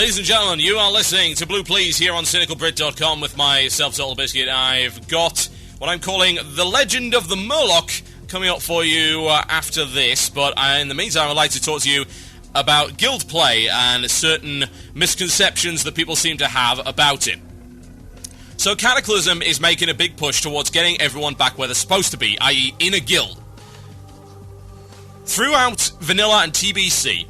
Ladies and gentlemen, you are listening to Blue Please here on CynicalBrit.com with myself, Total Biscuit. I've got what I'm calling The Legend of the Murloc coming up for you after this, but in the meantime, I'd like to talk to you about guild play and certain misconceptions that people seem to have about it. So Cataclysm is making a big push towards getting everyone back where they're supposed to be, i.e. in a guild. Throughout Vanilla and TBC,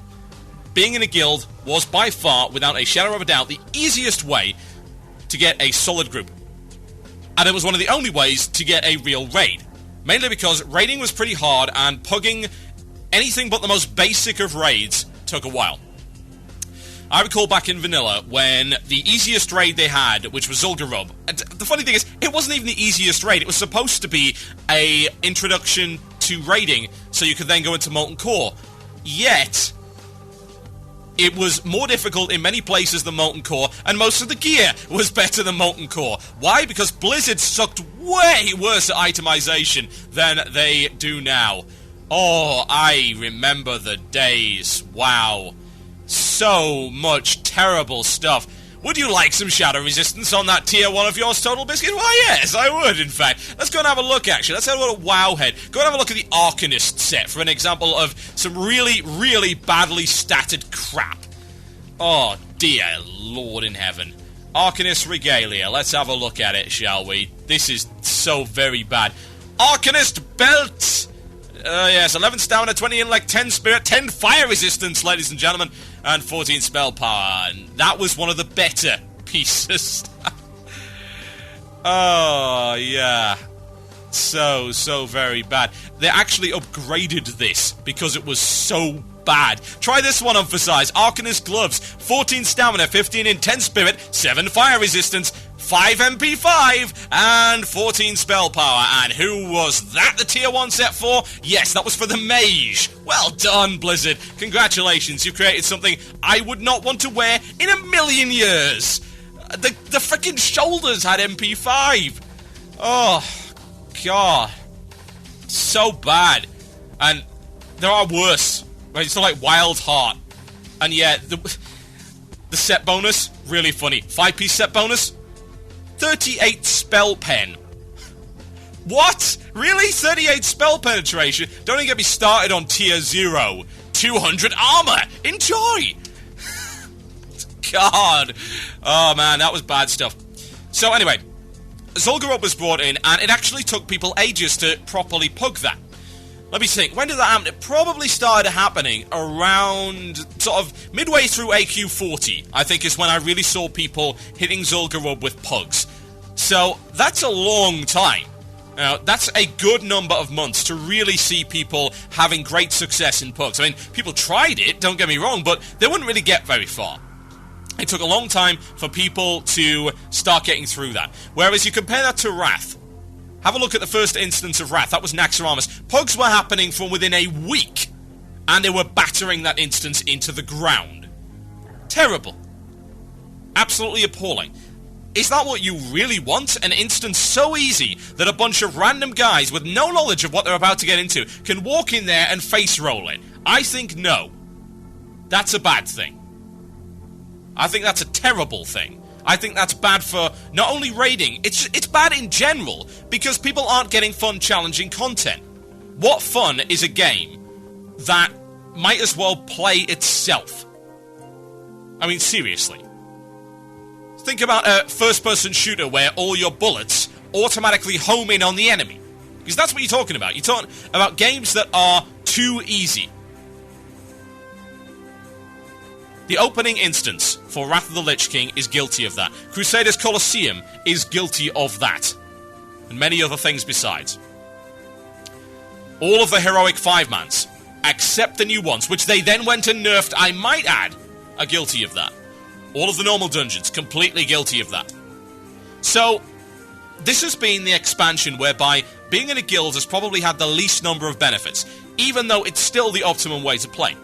being in a guild was by far, without a shadow of a doubt, the easiest way to get a solid group. And it was one of the only ways to get a real raid. Mainly because raiding was pretty hard, and pugging anything but the most basic of raids took a while. I recall back in Vanilla when the easiest raid they had, which was Zul'Gurub. The funny thing is, it wasn't even the easiest raid. It was supposed to be a introduction to raiding, so you could then go into Molten Core. Yet, it was more difficult in many places than Molten Core, and most of the gear was better than Molten Core. Why? Because Blizzard sucked way worse at itemization than they do now. Oh, I remember the days. Wow. So much terrible stuff. Would you like some shadow resistance on that tier 1 of yours, Total Biscuit? Why, yes, I would, in fact. Let's go and have a look, actually. Let's have a look at Wowhead. Go and have a look at the Arcanist set for an example of some really, really badly statted crap. Oh, dear Lord in heaven. Arcanist Regalia. Let's have a look at it, shall we? This is so very bad. Arcanist Belt! Yes, 11 stamina, 20 intellect, 10 spirit, 10 fire resistance, ladies and gentlemen, and 14 spell power. And that was one of the better pieces. Oh, yeah. So very bad. They actually upgraded this because it was so bad. Try this one on for size. Arcanist Gloves, 14 stamina, 15 in 10 spirit, 7 fire resistance, 5 MP5, and 14 spell power. And who was that the tier 1 set for? Yes, that was for the Mage. Well done, Blizzard. Congratulations, you've created something I would not want to wear in a million years. The frickin' shoulders had MP5. Oh, God. So bad. And there are worse. Right, it's like Wild Heart. And yeah, the set bonus, really funny. 5-piece set bonus, 38 spell pen. What? Really? 38 spell penetration? Don't even get me started on tier 0. 200 armor. Enjoy! God. Oh man, that was bad stuff. So anyway, Zul'Gurub was brought in, and it actually took people ages to properly pug that. Let me think, when did that happen? It probably started happening around sort of midway through AQ40, I think is when I really saw people hitting Zul'Gurub with pugs. So that's a long time. That's a good number of months to really see people having great success in pugs. I mean, people tried it, don't get me wrong, but they wouldn't really get very far. It took a long time for people to start getting through that. Whereas you compare that to Wrath. Have a look at the first instance of Wrath. That was Naxxramas. Pugs were happening from within a week, and they were battering that instance into the ground. Terrible. Absolutely appalling. Is that what you really want? An instance so easy that a bunch of random guys with no knowledge of what they're about to get into can walk in there and face roll it? I think no. That's a bad thing. I think that's a terrible thing. I think that's bad for not only raiding, it's bad in general, because people aren't getting fun, challenging content. What fun is a game that might as well play itself? I mean, seriously. Think about a first-person shooter where all your bullets automatically home in on the enemy. Because that's what you're talking about. You're talking about games that are too easy. The opening instance for Wrath of the Lich King is guilty of that. Crusaders Colosseum is guilty of that. And many other things besides. All of the heroic 5-mans, except the new ones, which they then went and nerfed, I might add, are guilty of that. All of the normal dungeons, completely guilty of that. So, this has been the expansion whereby being in a guild has probably had the least number of benefits, even though it's still the optimum way to play.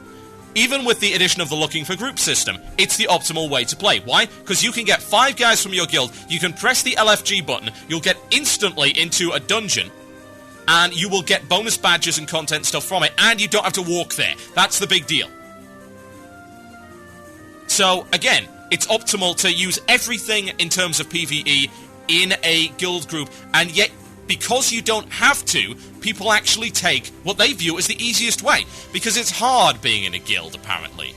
Even with the addition of the looking for group system, it's the optimal way to play. Why? Because you can get 5 guys from your guild, you can press the LFG button, you'll get instantly into a dungeon, and you will get bonus badges and content stuff from it, and you don't have to walk there. That's the big deal. So, again, it's optimal to use everything in terms of PvE in a guild group, and yet because you don't have to, people actually take what they view as the easiest way, because it's hard being in a guild, apparently.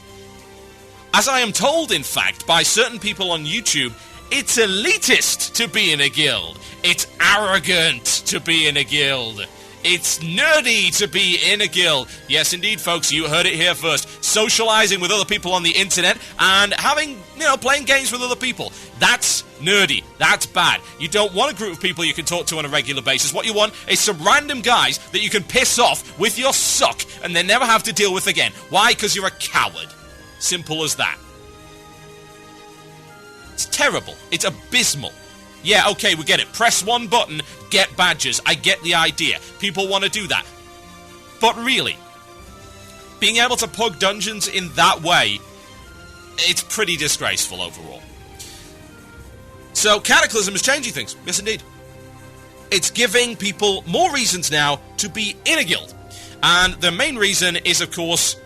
As I am told, in fact, by certain people on YouTube, it's elitist to be in a guild. It's arrogant to be in a guild. It's nerdy to be in a guild. Yes, indeed, folks, you heard it here first. Socializing with other people on the internet and having, playing games with other people. That's nerdy. That's bad. You don't want a group of people you can talk to on a regular basis. What you want is some random guys that you can piss off with your suck and then never have to deal with again. Why? Because you're a coward. Simple as that. It's terrible. It's abysmal. Yeah, okay, we get it. Press one button, get badges. I get the idea. People want to do that. But really, being able to pug dungeons in that way, it's pretty disgraceful overall. So, Cataclysm is changing things. Yes, indeed. It's giving people more reasons now to be in a guild. And the main reason is, of course,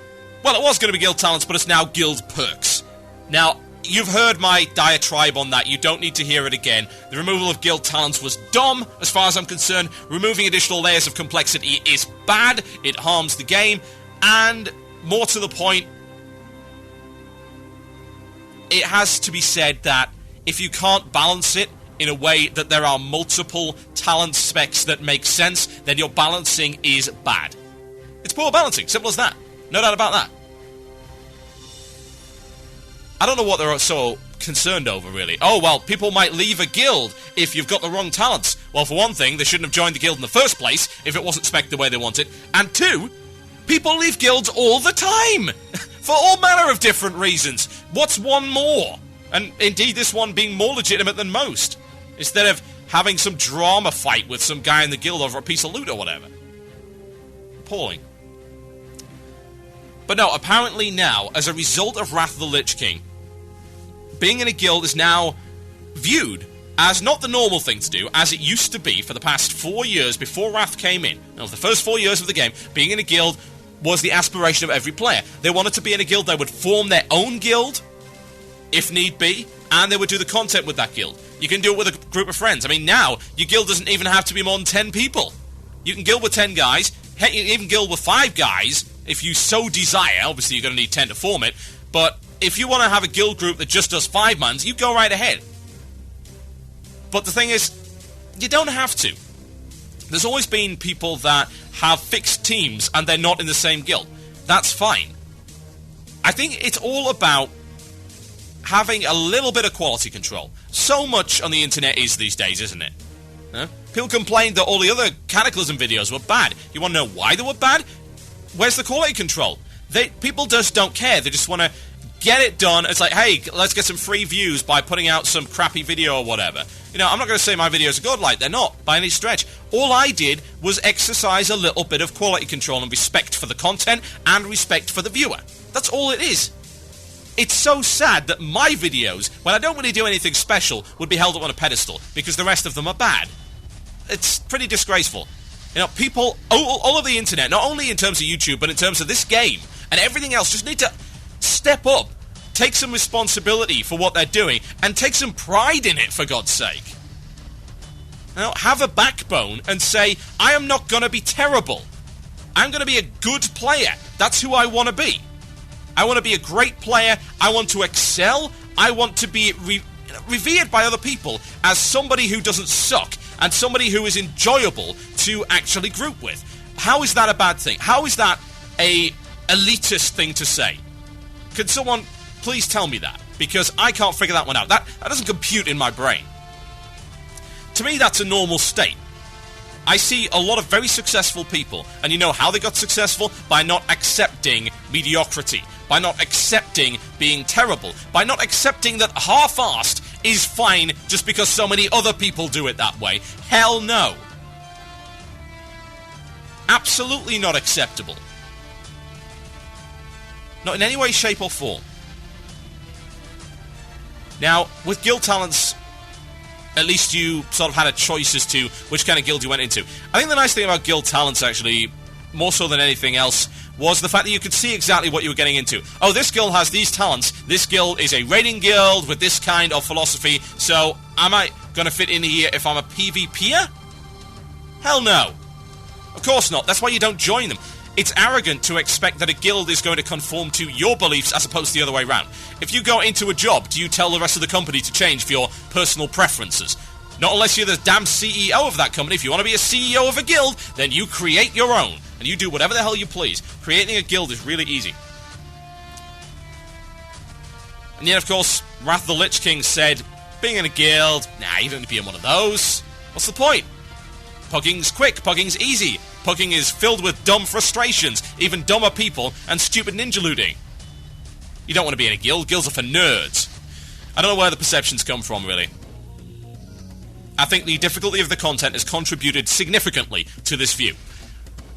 well, it was going to be guild talents, but it's now guild perks. Now, you've heard my diatribe on that. You don't need to hear it again. The removal of guild talents was dumb, as far as I'm concerned. Removing additional layers of complexity is bad. It harms the game. And, more to the point, it has to be said that if you can't balance it in a way that there are multiple talent specs that make sense, then your balancing is bad. It's poor balancing. Simple as that. No doubt about that. I don't know what they're so concerned over, really. Oh, well, people might leave a guild if you've got the wrong talents. Well, for one thing, they shouldn't have joined the guild in the first place if it wasn't spec'd the way they wanted. And two, people leave guilds all the time! For all manner of different reasons. What's one more? And indeed, this one being more legitimate than most. Instead of having some drama fight with some guy in the guild over a piece of loot or whatever. Appalling. But no, apparently now, as a result of Wrath of the Lich King, being in a guild is now viewed as not the normal thing to do, as it used to be for the past 4 years before Wrath came in. Now, the first 4 years of the game, being in a guild was the aspiration of every player. They wanted to be in a guild, they would form their own guild, if need be, and they would do the content with that guild. You can do it with a group of friends. I mean, now, your guild doesn't even have to be more than 10 people. You can guild with 10 guys, you can even guild with 5 guys, if you so desire. Obviously, you're going to need 10 to form it, but if you want to have a guild group that just does 5 mans, you go right ahead. But the thing is, you don't have to. There's always been people that have fixed teams and they're not in the same guild. That's fine. I think it's all about having a little bit of quality control. So much on the internet is these days, isn't it? Huh? People complained that all the other Cataclysm videos were bad. You want to know why they were bad? Where's the quality control? People just don't care. They just want to get it done. It's like, hey, let's get some free views by putting out some crappy video or whatever. I'm not going to say my videos are godlike. They're not, by any stretch. All I did was exercise a little bit of quality control and respect for the content and respect for the viewer. That's all it is. It's so sad that my videos, when I don't really do anything special, would be held up on a pedestal because the rest of them are bad. It's pretty disgraceful. People, all of the internet, not only in terms of YouTube, but in terms of this game and everything else, just need to step up, take some responsibility for what they're doing, and take some pride in it, for God's sake. Have a backbone and say, I am not going to be terrible. I'm going to be a good player. That's who I want to be. I want to be a great player. I want to excel. I want to be revered by other people as somebody who doesn't suck and somebody who is enjoyable to actually group with. How is that a bad thing? How is that a elitist thing to say? Can someone please tell me that? Because I can't figure that one out. That doesn't compute in my brain. To me, that's a normal state. I see a lot of very successful people, and you know how they got successful? By not accepting mediocrity, by not accepting being terrible, by not accepting that half-assed is fine just because so many other people do it that way. Hell no. Absolutely not acceptable. Not in any way, shape or form. Now, with guild talents, at least you sort of had a choice as to which kind of guild you went into. I think the nice thing about guild talents, actually, more so than anything else, was the fact that you could see exactly what you were getting into. Oh, this guild has these talents. This guild is a raiding guild with this kind of philosophy. So, am I going to fit in here if I'm a PvPer? Hell no. Of course not. That's why you don't join them. It's arrogant to expect that a guild is going to conform to your beliefs as opposed to the other way around. If you go into a job, do you tell the rest of the company to change for your personal preferences? Not unless you're the damn CEO of that company. If you want to be a CEO of a guild, then you create your own. And you do whatever the hell you please. Creating a guild is really easy. And yet, of course, Wrath the Lich King said, being in a guild, nah, you don't need to be in one of those. What's the point? Pugging's quick, pugging's easy. Pugging is filled with dumb frustrations, even dumber people, and stupid ninja looting. You don't want to be in a guild. Guilds are for nerds. I don't know where the perceptions come from, really. I think the difficulty of the content has contributed significantly to this view.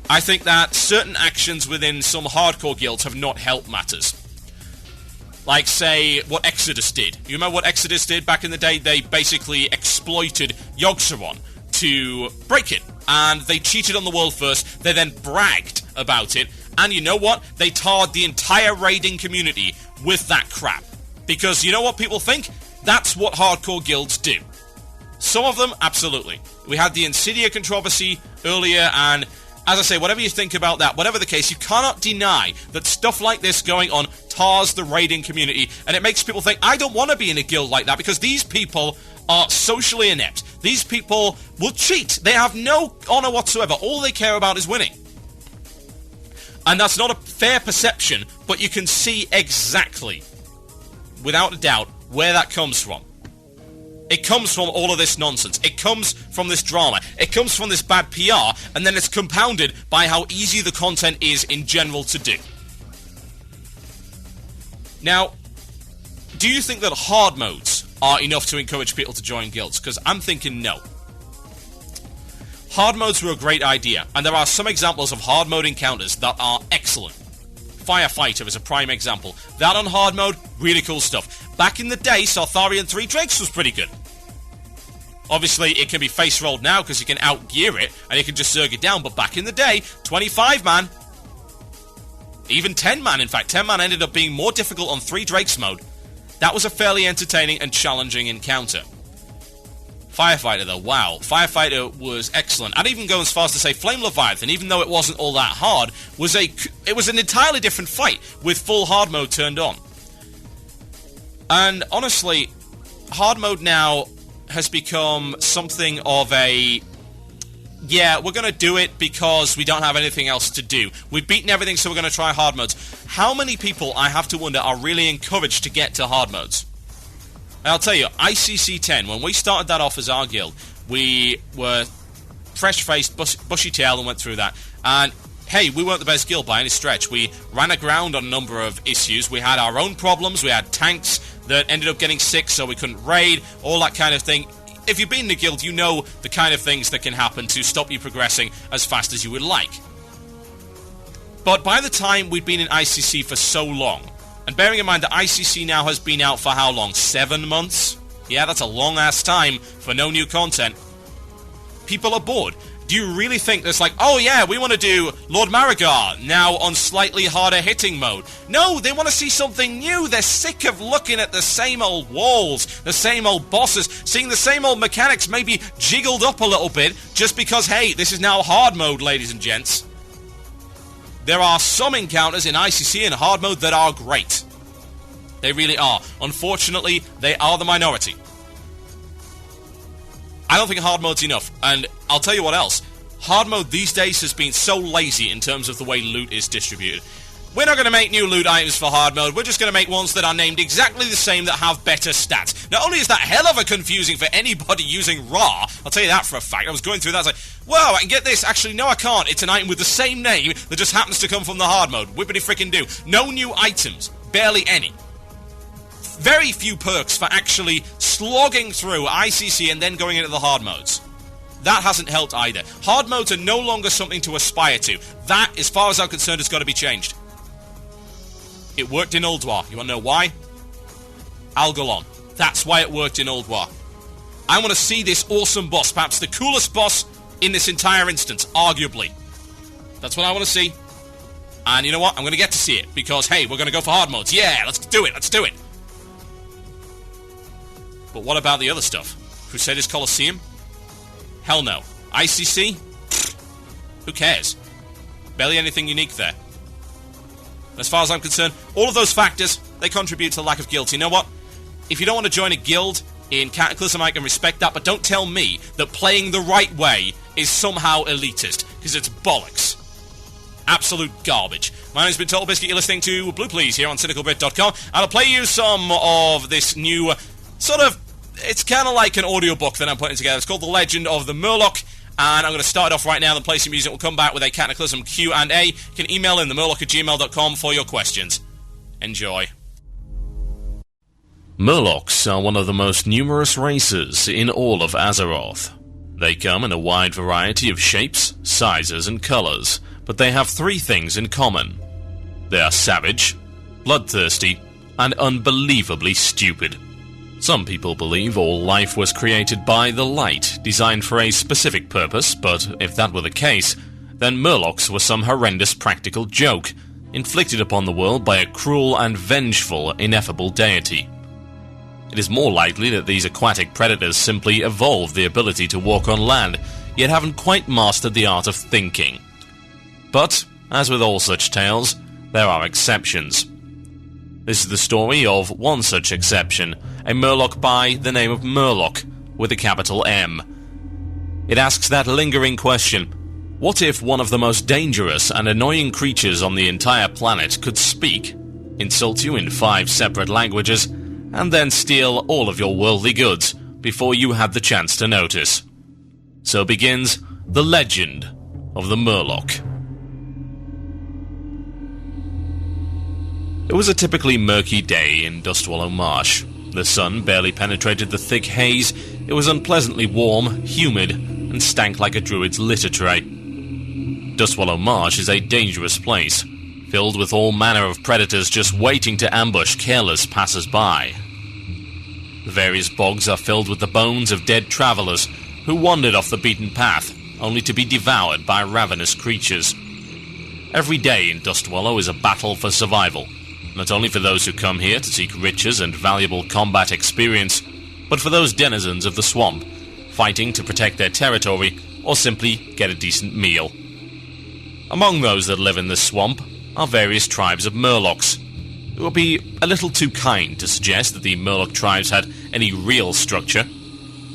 I think that certain actions within some hardcore guilds have not helped matters. Like, say, what Exodus did. You remember what Exodus did back in the day? They basically exploited Yogg-Saron to break it. And they cheated on the world first. They then bragged about it. And you know what? They tarred the entire raiding community with that crap. Because you know what people think? That's what hardcore guilds do. Some of them, absolutely. We had the Insidia controversy earlier, and as I say, whatever you think about that, whatever the case, you cannot deny that stuff like this going on tars the raiding community, and it makes people think, I don't want to be in a guild like that, because these people are socially inept. These people will cheat. They have no honor whatsoever. All they care about is winning. And that's not a fair perception, but you can see exactly, without a doubt, where that comes from. It comes from all of this nonsense. It comes from this drama. It comes from this bad PR, and then it's compounded by how easy the content is in general to do. Now, do you think that hard modes are enough to encourage people to join guilds? Because I'm thinking no. Hard modes were a great idea, and there are some examples of hard mode encounters that are excellent. Firefighter is a prime example. That on hard mode, really cool stuff. Back in the day, Sartharian 3 Drakes was pretty good. Obviously, it can be face rolled now because you can outgear it and you can just zerg it down, but back in the day, 25-man, even 10-man, in fact, 10-man ended up being more difficult on 3 Drakes mode. That was a fairly entertaining and challenging encounter. Firefighter, though, wow. Firefighter was excellent. I'd even go as far as to say Flame Leviathan, even though it wasn't all that hard, it was an entirely different fight with full hard mode turned on. And honestly, hard mode now has become something of a, yeah, we're going to do it because we don't have anything else to do. We've beaten everything, so we're going to try hard modes. How many people, I have to wonder, are really encouraged to get to hard modes? And I'll tell you, ICC 10, when we started that off as our guild, we were fresh-faced, bushy tail and went through that. And hey, we weren't the best guild by any stretch. We ran aground on a number of issues. We had our own problems. We had tanks that ended up getting sick, so we couldn't raid, all that kind of thing. If you've been in the guild, you know the kind of things that can happen to stop you progressing as fast as you would like. But by the time we'd been in ICC for so long, and bearing in mind that ICC now has been out for how long? 7 months? Yeah, that's a long-ass time for no new content. People are bored. Do you really think that's like, oh yeah, we want to do Lord Marigar, now on slightly harder hitting mode? No, they want to see something new. They're sick of looking at the same old walls, the same old bosses, seeing the same old mechanics maybe jiggled up a little bit, just because, hey, this is now hard mode, ladies and gents. There are some encounters in ICC and hard mode that are great. They really are. Unfortunately, they are the minority. I don't think hard mode's enough, and I'll tell you what else. Hard mode these days has been so lazy in terms of the way loot is distributed. We're not going to make new loot items for hard mode, we're just going to make ones that are named exactly the same that have better stats. Not only is that hell of a confusing for anybody using raw, I'll tell you that for a fact. I was going through that, I was like, wow, I can get this. Actually, no I can't. It's an item with the same name that just happens to come from the hard mode. Whippity frickin' do. No new items. Barely any. Very few perks for actually slogging through ICC and then going into the hard modes. That hasn't helped either. Hard modes are no longer something to aspire to. That, as far as I'm concerned, has got to be changed. It worked in Ulduar. You want to know why? Algalon. That's why it worked in Ulduar. I want to see this awesome boss, perhaps the coolest boss in this entire instance, arguably. That's what I want to see. And you know what? I'm going to get to see it. Because, hey, we're going to go for hard modes. Yeah, let's do it. Let's do it. But what about the other stuff? Crusaders Colosseum? Hell no. ICC? Who cares? Barely anything unique there. As far as I'm concerned, all of those factors, they contribute to the lack of guild. You know what? If you don't want to join a guild in Cataclysm, I can respect that, but don't tell me that playing the right way is somehow elitist, because it's bollocks. Absolute garbage. My name's been Total Biscuit, you're listening to Blue Please here on CynicalBrit.com, and I'll play you some of this new, sort of, it's kind of like an audiobook that I'm putting together. It's called The Legend of the Murloc, and I'm going to start off right now and play some music. We'll come back with a Cataclysm Q&A. You can email in themurloc@gmail.com for your questions. Enjoy. Murlocs are one of the most numerous races in all of Azeroth. They come in a wide variety of shapes, sizes, and colors, but they have three things in common. They are savage, bloodthirsty, and unbelievably stupid. Some people believe all life was created by the light, designed for a specific purpose, but if that were the case, then Murlocs were some horrendous practical joke, inflicted upon the world by a cruel and vengeful, ineffable deity. It is more likely that these aquatic predators simply evolved the ability to walk on land, yet haven't quite mastered the art of thinking. But, as with all such tales, there are exceptions. This is the story of one such exception, a Murloc by the name of Murloc, with a capital M. It asks that lingering question, what if one of the most dangerous and annoying creatures on the entire planet could speak, insult you in 5 separate languages, and then steal all of your worldly goods before you had the chance to notice? So begins the legend of the Murloc. It was a typically murky day in Dustwallow Marsh. The sun barely penetrated the thick haze. It was unpleasantly warm, humid, and stank like a druid's litter tray. Dustwallow Marsh is a dangerous place, filled with all manner of predators just waiting to ambush careless passers-by. The various bogs are filled with the bones of dead travellers who wandered off the beaten path, only to be devoured by ravenous creatures. Every day in Dustwallow is a battle for survival, not only for those who come here to seek riches and valuable combat experience, but for those denizens of the swamp, fighting to protect their territory or simply get a decent meal. Among those that live in this swamp are various tribes of Murlocs. It would be a little too kind to suggest that the Murloc tribes had any real structure.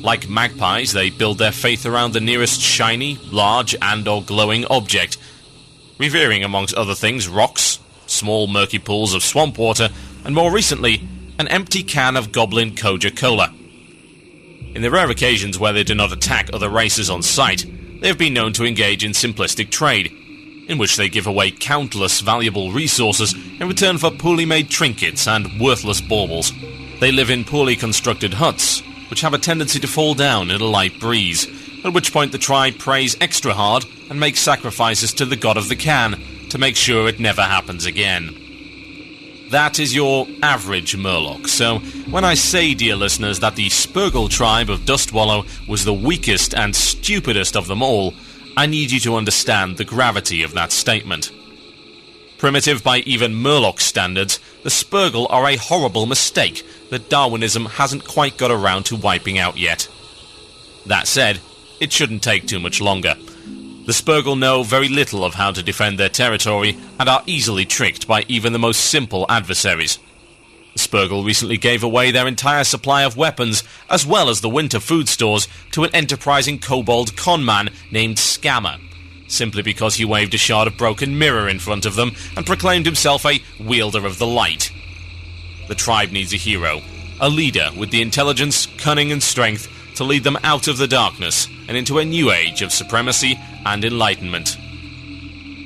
Like magpies, they build their faith around the nearest shiny, large, and/or glowing object, revering amongst other things rocks, small murky pools of swamp water, and more recently, an empty can of goblin Coca-Cola. In the rare occasions where they do not attack other races on sight, they have been known to engage in simplistic trade, in which they give away countless valuable resources in return for poorly made trinkets and worthless baubles. They live in poorly constructed huts, which have a tendency to fall down in a light breeze, at which point the tribe prays extra hard and makes sacrifices to the god of the can to make sure it never happens again. That is your average Murloc, so when I say, dear listeners, that the Spurgle tribe of Dustwallow was the weakest and stupidest of them all, I need you to understand the gravity of that statement. Primitive by even Murloc standards, the Spurgle are a horrible mistake that Darwinism hasn't quite got around to wiping out yet. That said, it shouldn't take too much longer. The Spurgle know very little of how to defend their territory and are easily tricked by even the most simple adversaries. The Spurgle recently gave away their entire supply of weapons, as well as the winter food stores, to an enterprising kobold conman named Scammer, simply because he waved a shard of broken mirror in front of them and proclaimed himself a wielder of the light. The tribe needs a hero, a leader with the intelligence, cunning and strength to lead them out of the darkness and into a new age of supremacy and enlightenment.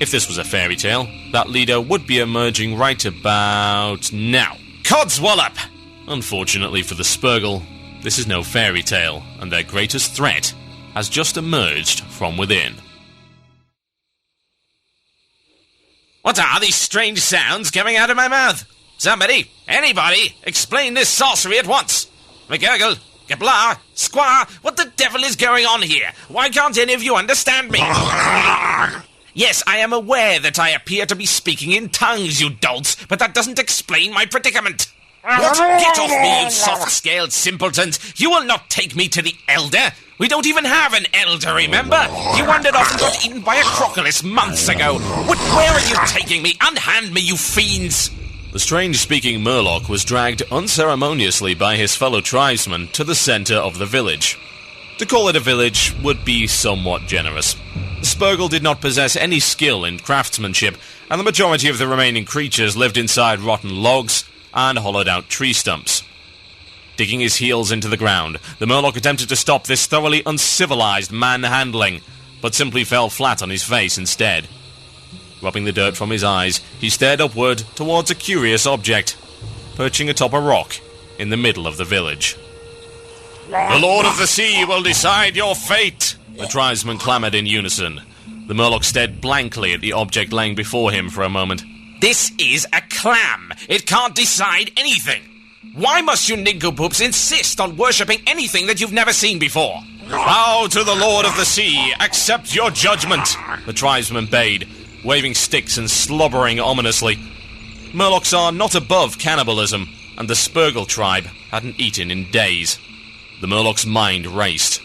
If this was a fairy tale, that leader would be emerging right about now. Codswallop! Unfortunately for the Spurgle, this is no fairy tale, and their greatest threat has just emerged from within. What are these strange sounds coming out of my mouth? Somebody, anybody, explain this sorcery at once! McGurgle, Gablar, Squire, what the devil is going on here? Why can't any of you understand me? Yes, I am aware that I appear to be speaking in tongues, you dolts, but that doesn't explain my predicament. What? Get off me, you soft-scaled simpletons! You will not take me to the Elder! We don't even have an Elder, remember? He wandered off and got eaten by a crocodile months ago. Where are you taking me? Unhand me, you fiends! The strange-speaking Murloc was dragged unceremoniously by his fellow tribesmen to the centre of the village. To call it a village would be somewhat generous. Spurgle did not possess any skill in craftsmanship, and the majority of the remaining creatures lived inside rotten logs and hollowed-out tree stumps. Digging his heels into the ground, the Murloc attempted to stop this thoroughly uncivilized manhandling, but simply fell flat on his face instead. Rubbing the dirt from his eyes, he stared upward towards a curious object, perching atop a rock in the middle of the village. "The Lord of the Sea will decide your fate!" the tribesmen clamoured in unison. The Murloc stared blankly at the object laying before him for a moment. This is a clam. It can't decide anything. Why must you nincompoops insist on worshipping anything that you've never seen before? "Bow to the Lord of the Sea! Accept your judgment!" the tribesmen bade, waving sticks and slobbering ominously. Murlocs are not above cannibalism, and the Spurgle tribe hadn't eaten in days. The Murloc's mind raced.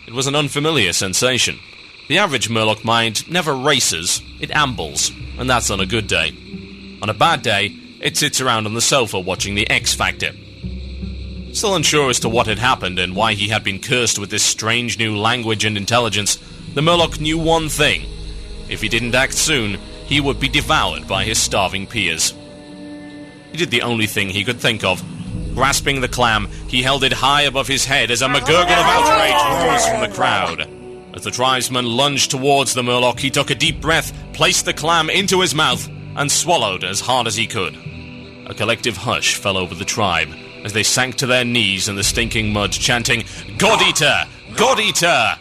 It was an unfamiliar sensation. The average Murloc mind never races, it ambles, and that's on a good day. On a bad day, it sits around on the sofa watching the X Factor. Still unsure as to what had happened and why he had been cursed with this strange new language and intelligence, the Murloc knew one thing. If he didn't act soon, he would be devoured by his starving peers. He did the only thing he could think of. Grasping the clam, he held it high above his head as a magurgle of outrage rose from the crowd. As the tribesman lunged towards the Murloc, he took a deep breath, placed the clam into his mouth, and swallowed as hard as he could. A collective hush fell over the tribe as they sank to their knees in the stinking mud, chanting, "God Eater! God Eater!"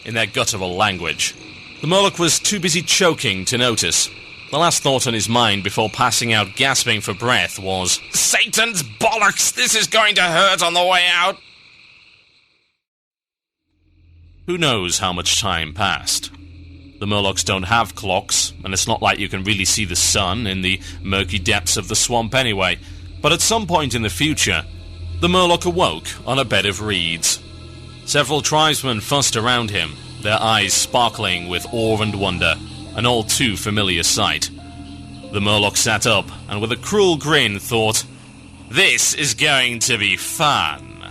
in their guttural language. The Murloc was too busy choking to notice. The last thought on his mind before passing out gasping for breath was, "Satan's bollocks! This is going to hurt on the way out!" Who knows how much time passed? The Murlocs don't have clocks, and it's not like you can really see the sun in the murky depths of the swamp anyway. But at some point in the future, the Murloc awoke on a bed of reeds. Several tribesmen fussed around him, their eyes sparkling with awe and wonder, an all too familiar sight. The Murloc sat up, and with a cruel grin thought, "This is going to be fun."